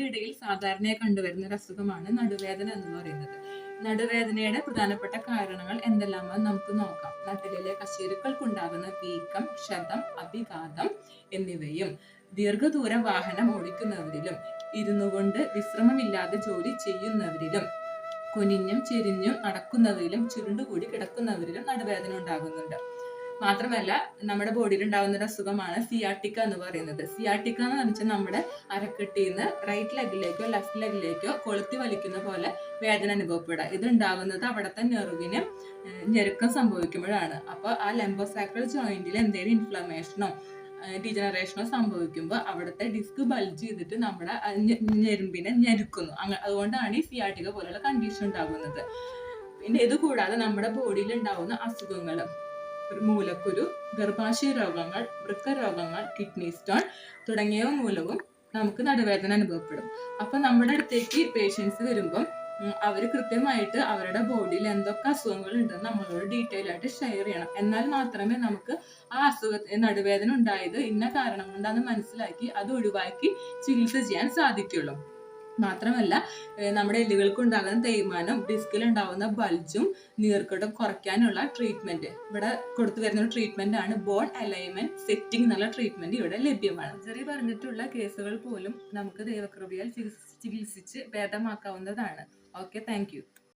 സ്ത്രീകളുടെ ഇടയിൽ സാധാരണയായി കണ്ടുവരുന്ന ഒരു അസുഖമാണ് നടുവേദന എന്ന് പറയുന്നത്. നടുവേദനയുടെ പ്രധാനപ്പെട്ട കാരണങ്ങൾ എന്തെല്ലാമെന്ന് നമുക്ക് നോക്കാം. നട്ടലിലെ കശേരുക്കൾക്കുണ്ടാകുന്ന വീക്കം, ക്ഷതം, അഭിഘാതം എന്നിവയും ദീർഘദൂര വാഹനം ഓടിക്കുന്നവരിലും ഇരുന്നുകൊണ്ട് വിശ്രമമില്ലാതെ ജോലി ചെയ്യുന്നവരിലും കുനിഞ്ഞും ചെരിഞ്ഞും നടക്കുന്നവരിലും ചുരുണ്ടുകൂടി കിടക്കുന്നവരിലും നടുവേദന ഉണ്ടാകുന്നുണ്ട്. മാത്രമല്ല നമ്മുടെ ബോഡിയിൽ ഉണ്ടാകുന്ന ഒരു അസുഖമാണ് സിയാട്ടിക്ക എന്ന് പറയുന്നത്. സിയാട്ടിക്ക എന്ന് വെച്ചാൽ നമ്മുടെ അരക്കെട്ടിൽ നിന്ന് റൈറ്റ് ലെഗിലേക്കോ ലെഫ്റ്റ് ലെഗിലേക്കോ കൊളുത്തി വലിക്കുന്ന പോലെ വേദന അനുഭവപ്പെടുക. ഇത് ഉണ്ടാകുന്നത് അവിടുത്തെ നെർവിന് ഞെരുക്കം സംഭവിക്കുമ്പോഴാണ്. അപ്പോൾ ആ ലംബോസാക്രൽ ജോയിന്റിൽ എന്തെങ്കിലും ഇൻഫ്ലമേഷനോ ഡീജനറേഷനോ സംഭവിക്കുമ്പോൾ അവിടുത്തെ ഡിസ്ക് ബൾജ് ചെയ്തിട്ട് നമ്മുടെ ഞെരുമ്പിനെ ഞെരുക്കുന്നു. അതുകൊണ്ടാണ് ഈ സിയാട്ടിക്ക പോലുള്ള കണ്ടീഷൻ ഉണ്ടാകുന്നത്. പിന്നെ ഇത് കൂടാതെ നമ്മുടെ ബോഡിയിൽ ഉണ്ടാകുന്ന അസുഖങ്ങൾ, മൂലക്കുരു, ഗർഭാശയ രോഗങ്ങൾ, വൃക്ക രോഗങ്ങൾ, കിഡ്നി സ്റ്റോൺ തുടങ്ങിയവ മൂലവും നമുക്ക് നടുവേദന അനുഭവപ്പെടും. അപ്പൊ നമ്മുടെ അടുത്തേക്ക് പേഷ്യൻസ് വരുമ്പം അവർ കൃത്യമായിട്ട് അവരുടെ ബോഡിയിൽ എന്തൊക്കെ അസുഖങ്ങൾ ഉണ്ടെന്ന് നമ്മളോട് ഡീറ്റെയിൽ ആയിട്ട് ഷെയർ ചെയ്യണം. എന്നാൽ മാത്രമേ നമുക്ക് ആ നടുവേദന ഉണ്ടായത് ഇന്ന കാരണം കൊണ്ടാന്ന് മനസ്സിലാക്കി അത് ഒഴിവാക്കി ചികിത്സ ചെയ്യാൻ സാധിക്കുള്ളൂ. മാത്രമല്ല നമ്മുടെ എല്ലുകൾക്ക് ഉണ്ടാകുന്ന തേയ്മാനം, ഡിസ്കിൽ ഉണ്ടാകുന്ന ബൾജും നീർക്കെട്ടും കുറയ്ക്കാനുള്ള ട്രീറ്റ്മെന്റ് ഇവിടെ കൊടുത്തു വരുന്ന ഒരു ട്രീറ്റ്മെന്റ് ആണ് ബോൺ അലൈൻമെന്റ് സെറ്റിംഗ് എന്നുള്ള ട്രീറ്റ്മെന്റ് ഇവിടെ ലഭ്യമാണ്. ചെറിയ പറഞ്ഞിട്ടുള്ള കേസുകൾ പോലും നമുക്ക് ദൈവകൃപയാൽ ചികിത്സിച്ച് ഭേദമാക്കാവുന്നതാണ്. Okay, thank you.